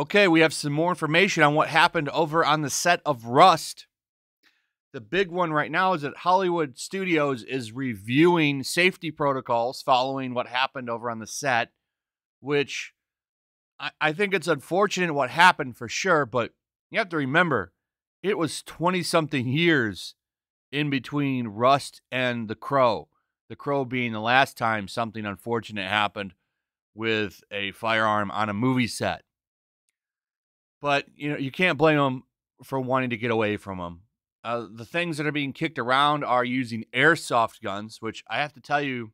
Okay, we have some more information on what happened over on the set of Rust. The big one right now is that Hollywood Studios is reviewing safety protocols following what happened over on the set, which I think it's unfortunate what happened for sure, but you have to remember, it was 20-something years in between Rust and The Crow. The Crow being the last time something unfortunate happened with a firearm on a movie set. But, you can't blame them for wanting to get away from them. The things that are being kicked around are using airsoft guns, which I have to tell you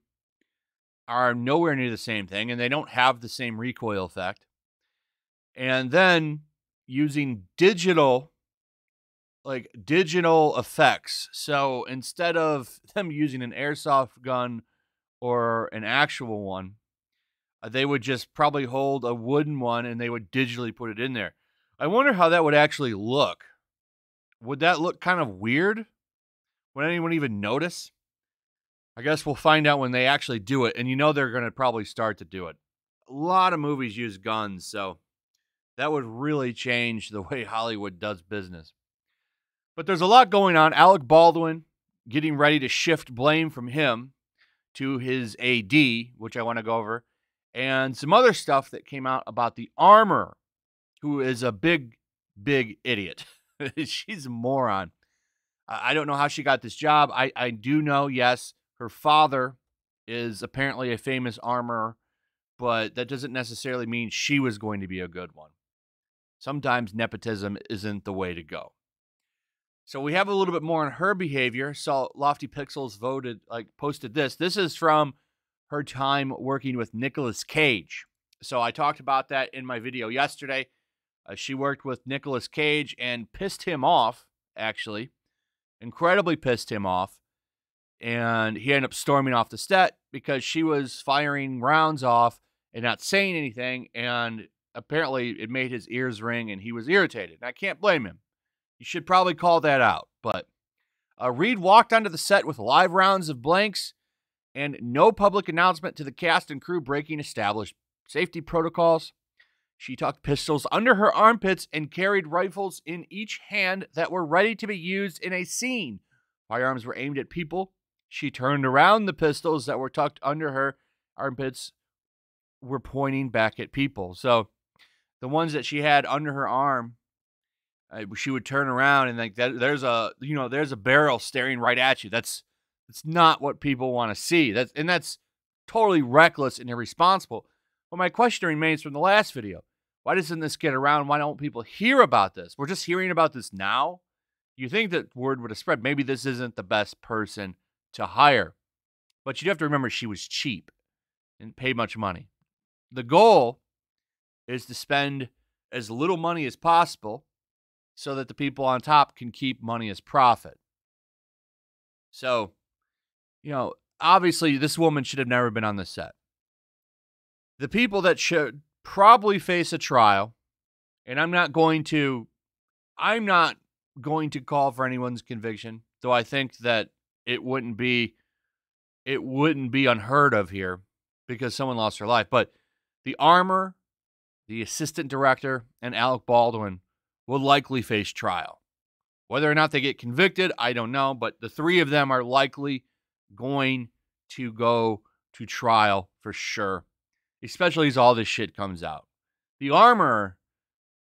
are nowhere near the same thing, and they don't have the same recoil effect. And then using digital effects. So instead of them using an airsoft gun or an actual one, they would just probably hold a wooden one and they would digitally put it in there. I wonder how that would actually look. Would that look kind of weird? Would anyone even notice? I guess we'll find out when they actually do it. And they're going to probably start to do it. A lot of movies use guns, so that would really change the way Hollywood does business. But there's a lot going on. Alec Baldwin getting ready to shift blame from him to his AD, which I want to go over. And some other stuff that came out about the armor, who is a big, big idiot. She's a moron. I don't know how she got this job. I do know, yes, her father is apparently a famous armorer, but that doesn't necessarily mean she was going to be a good one. Sometimes nepotism isn't the way to go. So we have a little bit more on her behavior. So Lofty Pixels posted this. This is from her time working with Nicolas Cage. So I talked about that in my video yesterday. She worked with Nicolas Cage and pissed him off, actually. Incredibly pissed him off. And he ended up storming off the set because she was firing rounds off and not saying anything. And apparently it made his ears ring and he was irritated. And I can't blame him. You should probably call that out. But Reed walked onto the set with live rounds of blanks and no public announcement to the cast and crew breaking established safety protocols. She tucked pistols under her armpits and carried rifles in each hand that were ready to be used in a scene. Firearms were aimed at people. She turned around. The pistols that were tucked under her armpits were pointing back at people. So the ones that she had under her arm, she would turn around and there's a barrel staring right at you. That's not what people want to see. That's totally reckless and irresponsible. But my question remains from the last video. Why doesn't this get around? Why don't people hear about this? We're just hearing about this now. You think that word would have spread. Maybe this isn't the best person to hire. But you have to remember she was cheap and paid much money. The goal is to spend as little money as possible so that the people on top can keep money as profit. So, obviously this woman should have never been on the set. The people that should probably face a trial, and I'm not going to call for anyone's conviction, though I think that it wouldn't be unheard of here because someone lost their life. But the armor, the assistant director, and Alec Baldwin will likely face trial. Whether or not they get convicted, I don't know, but the three of them are likely going to go to trial for sure, especially as all this shit comes out. The armorer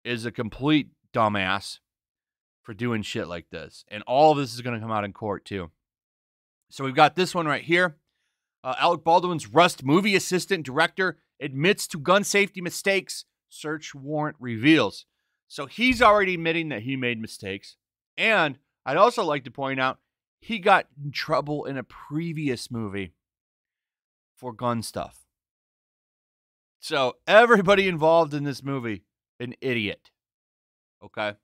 is a complete dumbass for doing shit like this, and all of this is going to come out in court too. So we've got this one right here. Alec Baldwin's Rust movie assistant director admits to gun safety mistakes, search warrant reveals. So he's already admitting that he made mistakes. And I'd also like to point out, he got in trouble in a previous movie for gun stuff. So everybody involved in this movie, an idiot. Okay?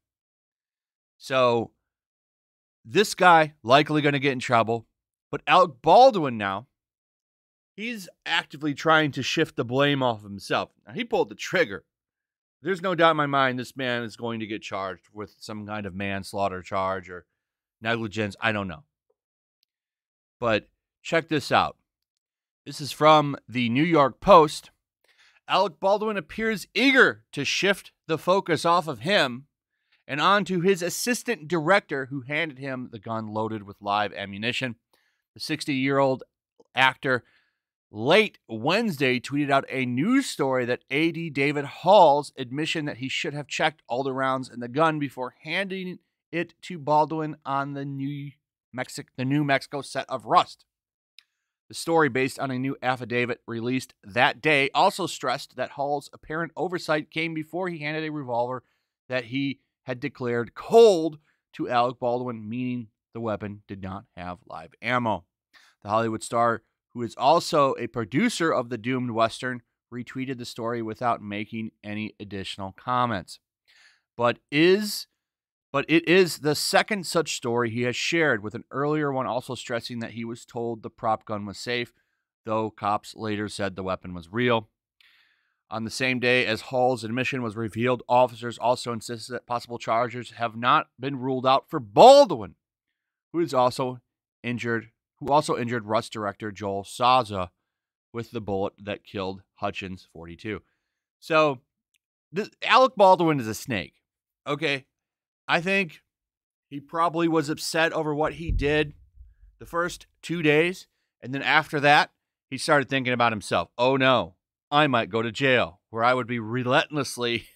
So this guy likely going to get in trouble. But Alec Baldwin now, he's actively trying to shift the blame off of himself. Now, he pulled the trigger. There's no doubt in my mind this man is going to get charged with some kind of manslaughter charge or negligence. I don't know. But check this out. This is from the New York Post. Alec Baldwin appears eager to shift the focus off of him and onto his assistant director, who handed him the gun loaded with live ammunition. The 60-year-old actor late Wednesday tweeted out a news story that AD David Hall's admission that he should have checked all the rounds in the gun before handing it to Baldwin on the New Mexico set of Rust. The story, based on a new affidavit released that day, also stressed that Hall's apparent oversight came before he handed a revolver that he had declared cold to Alec Baldwin, meaning the weapon did not have live ammo. The Hollywood star, who is also a producer of the doomed Western, retweeted the story without making any additional comments. But it is the second such story he has shared, with an earlier one also stressing that he was told the prop gun was safe, though cops later said the weapon was real. On the same day as Hall's admission was revealed, officers also insisted that possible charges have not been ruled out for Baldwin, who also injured Rust director Joel Souza with the bullet that killed Hutchins, 42. So, Alec Baldwin is a snake, okay? I think he probably was upset over what he did the first 2 days, and then after that, he started thinking about himself. Oh no, I might go to jail, where I would be relentlessly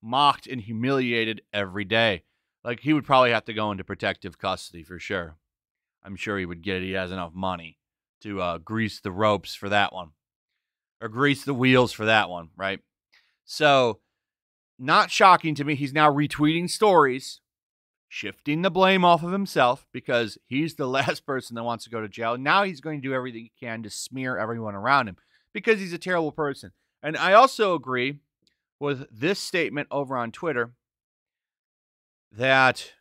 mocked and humiliated every day. Like, he would probably have to go into protective custody for sure. I'm sure he would get it. He has enough money to grease the ropes for that one, or grease the wheels for that one, right? So, not shocking to me, he's now retweeting stories, shifting the blame off of himself because he's the last person that wants to go to jail. Now he's going to do everything he can to smear everyone around him because he's a terrible person. And I also agree with this statement over on Twitter that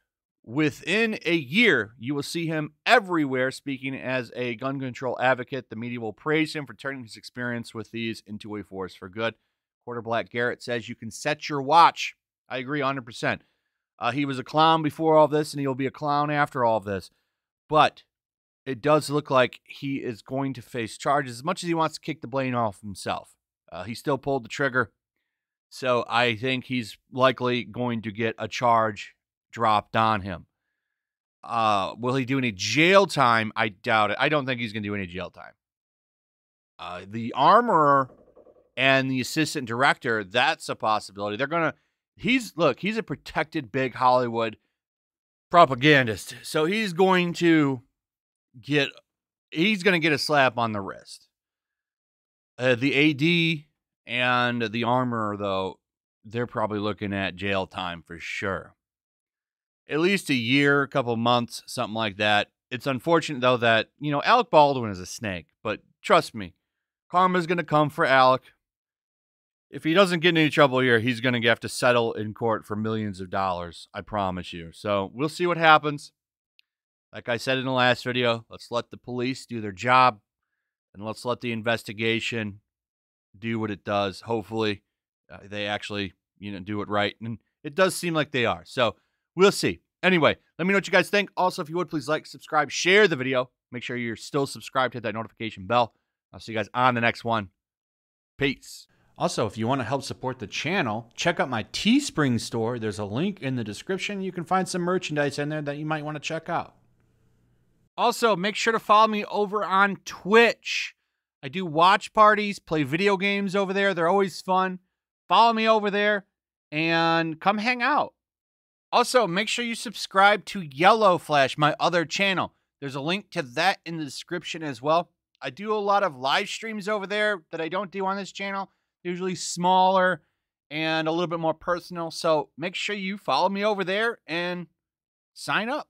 within a year, you will see him everywhere speaking as a gun control advocate. The media will praise him for turning his experience with these into a force for good. Quarterback Garrett says you can set your watch. I agree 100%. He was a clown before all this, and he'll be a clown after all of this. But it does look like he is going to face charges as much as he wants to kick the blame off himself. He still pulled the trigger. So I think he's likely going to get a charge dropped on him. Will he do any jail time? I doubt it. I don't think he's going to do any jail time. The armorer and the assistant director, that's a possibility. He's a protected big Hollywood propagandist. So he's going to get a slap on the wrist. The AD and the armorer, though, they're probably looking at jail time for sure. At least a year, a couple months, something like that. It's unfortunate, though, that, Alec Baldwin is a snake. But trust me, karma's going to come for Alec. If he doesn't get in any trouble here, he's going to have to settle in court for millions of dollars. I promise you. So we'll see what happens. Like I said in the last video, let's let the police do their job. And let's let the investigation do what it does. Hopefully, they actually, do it right. And it does seem like they are. So we'll see. Anyway, let me know what you guys think. Also, if you would, please like, subscribe, share the video. Make sure you're still subscribed. Hit that notification bell. I'll see you guys on the next one. Peace. Also, if you want to help support the channel, check out my Teespring store. There's a link in the description. You can find some merchandise in there that you might want to check out. Also, make sure to follow me over on Twitch. I do watch parties, play video games over there. They're always fun. Follow me over there and come hang out. Also, make sure you subscribe to YellowFlash, my other channel. There's a link to that in the description as well. I do a lot of live streams over there that I don't do on this channel. Usually smaller and a little bit more personal. So make sure you follow me over there and sign up.